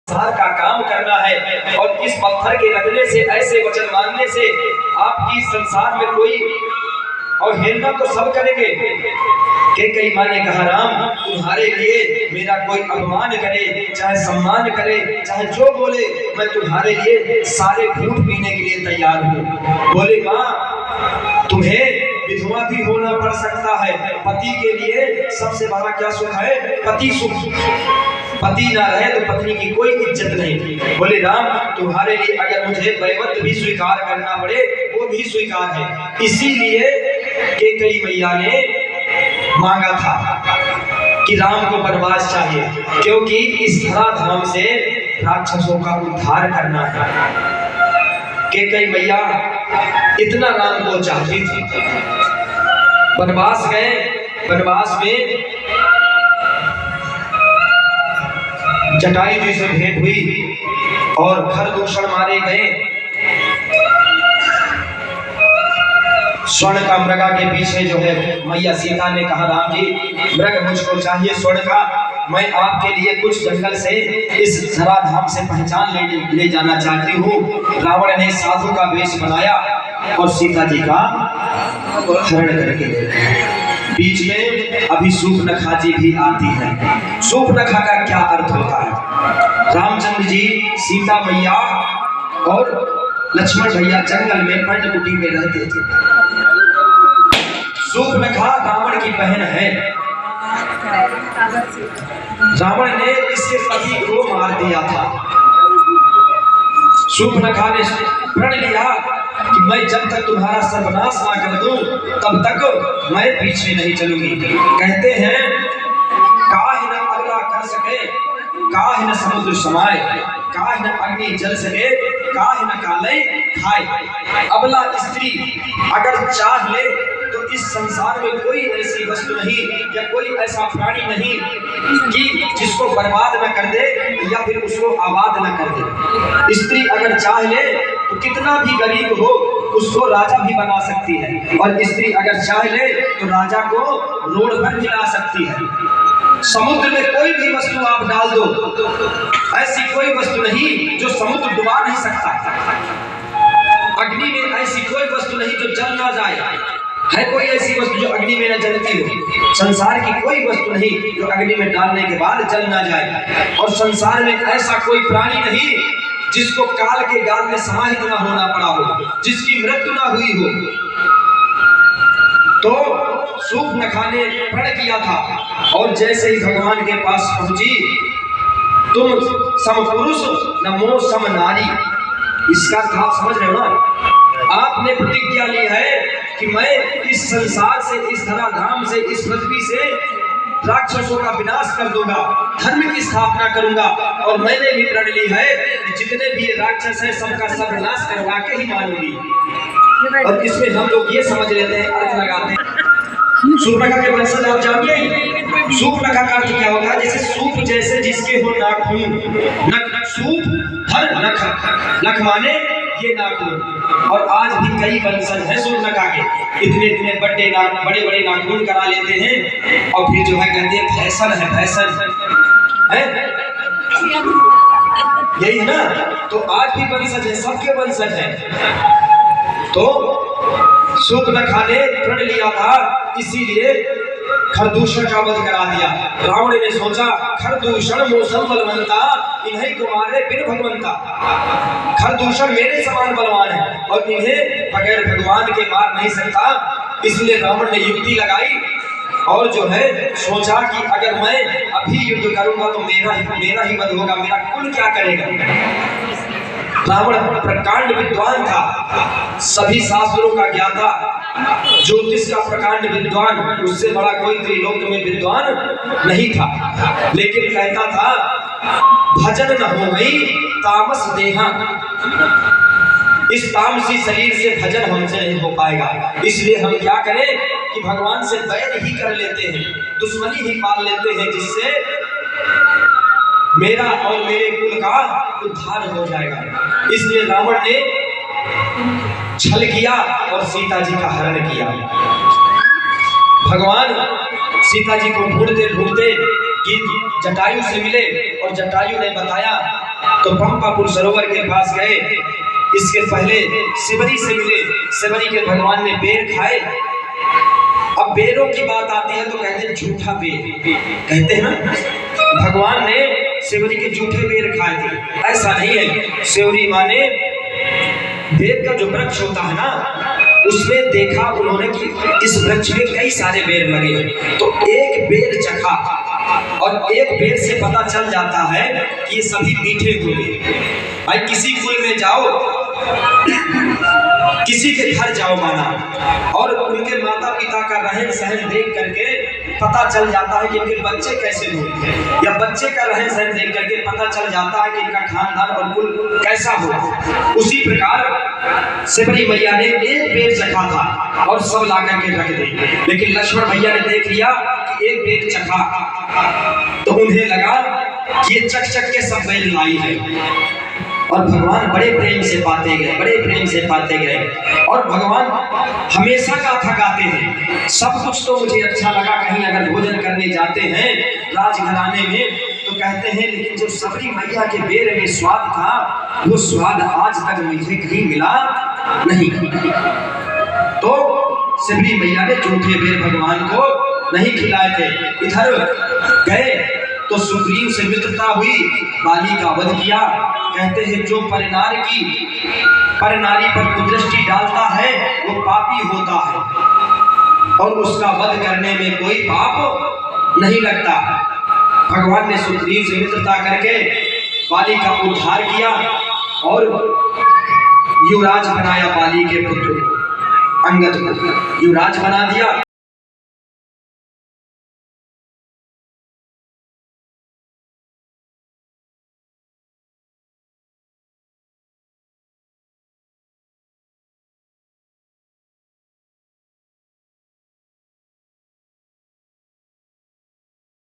संसार का काम करना है और इस पत्थर के रखने से, ऐसे वचन मानने से आपकी संसार में कोई अवहेलना तो सब करेंगे। कि कई माँ ने कहा, राम तुम्हारे लिए मेरा कोई अपमान करे, चाहे सम्मान करे, चाहे जो बोले, मैं तुम्हारे लिए सारे घूंट पीने के लिए तैयार हूँ। बोले माँ तुम्हें विधवा भी होना पड़ सकता है, पति के लिए सबसे बड़ा क्या सुख है? पति सुख। पति ना रहे तो पत्नी की कोई इज्जत नहीं। बोले राम तुम्हारे लिए अगर मुझे दैवत्व भी स्वीकार करना पड़े वो भी स्वीकार है। इसीलिए कैकेयी मैया ने मांगा था कि राम को वनवास चाहिए, क्योंकि इस धराधाम से राक्षसों का उद्धार करना है। कैकेयी मैया इतना राम को चाहती थी। वनवास गए, वनवास में जटायु जी से भेंट हुई और खरदूषण मारे गए। स्वर्ण का मृगा के पीछे जो है मैया सीता ने कहा, राम जी मृग मुझको चाहिए स्वर्ण का, मैं आपके लिए कुछ जंगल से इस धराधाम से पहचान ले जाना चाहती हूँ। रावण ने साधु का वेश बनाया और सीता जी का हरण करके ले गया। बीच में अभी सूर्पनखा जी भी आती है। सूर्पनखा का क्या अर्थ होता है? रामचंद्र जी, सीता मैया और लक्ष्मण भैया जंगल में पर्णकुटी में रहते थे। सूर्पनखा रावण की बहन है। रावण ने इसके पति को मार दिया था। सूर्पनखा ने प्रण लिया कि मैं जब तक तुम्हारा सर्वनाश ना कर दूं तब तक मैं पीछे नहीं चलूंगी। कहते हैं काहे न अगला कर सके, काहे न समुद्र समाए, काहे न अग्नि जल सके, काहे न काले खाए। अबला स्त्री अगर चाह ले तो इस संसार में कोई ऐसी वस्तु नहीं या कोई ऐसा प्राणी नहीं कि जिसको बर्बाद न कर दे या फिर उसको आबाद न कर दे। स्त्री अगर चाह ले तो कितना भी गरीब हो उसको राजा भी बना सकती है, और स्त्री अगर चाह ले तो राजा को रोड पर गिरा सकती है। समुद्र में कोई भी वस्तु आप डाल दो, ऐसी कोई वस्तु नहीं जो समुद्र डुबा नहीं सकता। अग्नि में ऐसी कोई वस्तु नहीं जो जल ना जाए। है कोई ऐसी वस्तु जो अग्नि में न जलती हो? संसार की कोई वस्तु नहीं जो अग्नि में डालने के बाद जल ना जाए। और संसार में ऐसा कोई प्राणी नहीं जिसको काल के गाल में समाहित न होना पड़ा हो, जिसकी मृत्यु ना हुई हो। तो सूर्पनखा ने प्रण किया था और जैसे ही भगवान के पास पहुंची, तुम समपुरुष नमो सम नारी, इसका आप समझ रहे हो ना? आपने प्रतिज्ञा ली है कि मैं इस संसार से, इस धराधाम से, इस पृथ्वी से राक्षसों का विनाश कर दूंगा, धर्म की स्थापना करूंगा। और मैंने भी प्रण ली है कि जितने भी राक्षस हैं सबका सर्वनाश करवा के ही मानूंगी। और इसमें हम लोग ये समझ लेते हैं, अर्थ लगाते हैं। सूर्पनखा के वंशज आप जानते हैं सूर्पनखा का अर्थ क्या होता है? जैसे सूप जैसे जिसके हो नाखून, नख सूप हर नख, नख माने ये नाखून। और आज भी कई वंशज हैं सूर्पनखा के, इतने बड़े बड़े नाखून करा लेते हैं और फिर जो है कहते हैं फैशन है, फैशन है, यही है ना? तो आज भी वंशज है, सबके वंशज है। तो सूर्पनखा ने प्रण लिया था, इसीलिए खरदूषण का वध करा दिया। रावण ने सोचा खरदूषण मौसम बलवंता, इन्हें को मारे बिन भगवंता। खरदूषण मेरे समान बलवान है और इन्हें बगैर भगवान के मार नहीं सकता। इसलिए रावण ने युक्ति लगाई और जो है सोचा कि अगर मैं अभी युद्ध करूंगा तो मेरा ही वध होगा, मेरा कुल क्या करेगा। रावण प्रकांड विद्वान था, सभी शास्त्रों का ज्ञाता, ज्योतिष का प्रकांड विद्वान, उससे बड़ा कोई त्रिलोक में विद्वान नहीं था। लेकिन कहता था भजन न हो गई तामस देहा, इस तामसी शरीर से भजन हमसे नहीं हो पाएगा। इसलिए हम क्या करें कि भगवान से बैर ही कर लेते हैं, दुश्मनी ही पाल लेते हैं, जिससे मेरा और मेरे कुल का उद्धार हो जाएगा। इसलिए रावण ने छल किया और सीता जी का हरण किया। भगवान सीता जी को ढूंढते ढूंढते कि जटायु से मिले, और जटायु ने बताया तो पंपापुर सरोवर के पास गए। इसके पहले शिवरी से मिले, शिवरी के भगवान ने बेर खाए। अब बेरों की बात आती है तो कहते हैं झूठा बेर, कहते हैं ना, भगवान ने शिवरी के झूठे बेर खाए थे। ऐसा नहीं है, शिवरी माँ ने बेर का जो वृक्ष होता है ना, उसमें देखा उन्होंने कि इस वृक्ष में कई सारे बेर लगे हैं, तो एक बेर चखा, और एक बेर से पता चल जाता है कि ये सभी मीठे होंगे। भाई किसी कुल में जाओ, किसी के घर जाओ माना, और उनके माता पिता का रहन सहन देख करके पता चल जाता है कि इनके बच्चे कैसे होंगे, या बच्चे का रहन सहन देख करके पता चल जाता है कि इनका खानदान और कुल कैसा हो। उसी प्रकार शिवरी मैया ने एक बेर चखा था और सब ला करके रख दे, लेकिन लक्ष्मण भैया ने देख लिया कि एक बेर चखा, तो उन्हें लगा कि ये चख चख के सब बेर लाई है। और भगवान बड़े प्रेम से पाते गए, बड़े प्रेम से पाते गए। और भगवान हमेशा गाथा गाते हैं, सब कुछ तो मुझे अच्छा लगा। कहीं अगर भोजन करने जाते हैं राजघराने में तो कहते हैं लेकिन जो सबरी मैया के बेर में स्वाद था, वो स्वाद आज तक मुझे कहीं मिला नहीं। तो सबरी मैया ने झूठे बेर भगवान को नहीं खिलाए थे। इधर गए तो सुग्रीव से मित्रता हुई, बाली का वध किया। कहते हैं जो परनारी पर कुदृष्टि डालता है वो पापी होता है, और उसका वध करने में कोई पाप नहीं लगता। भगवान ने सुग्रीव से मित्रता करके बाली का उद्धार किया और युवराज बनाया। बाली के पुत्र अंगद को युवराज बना दिया।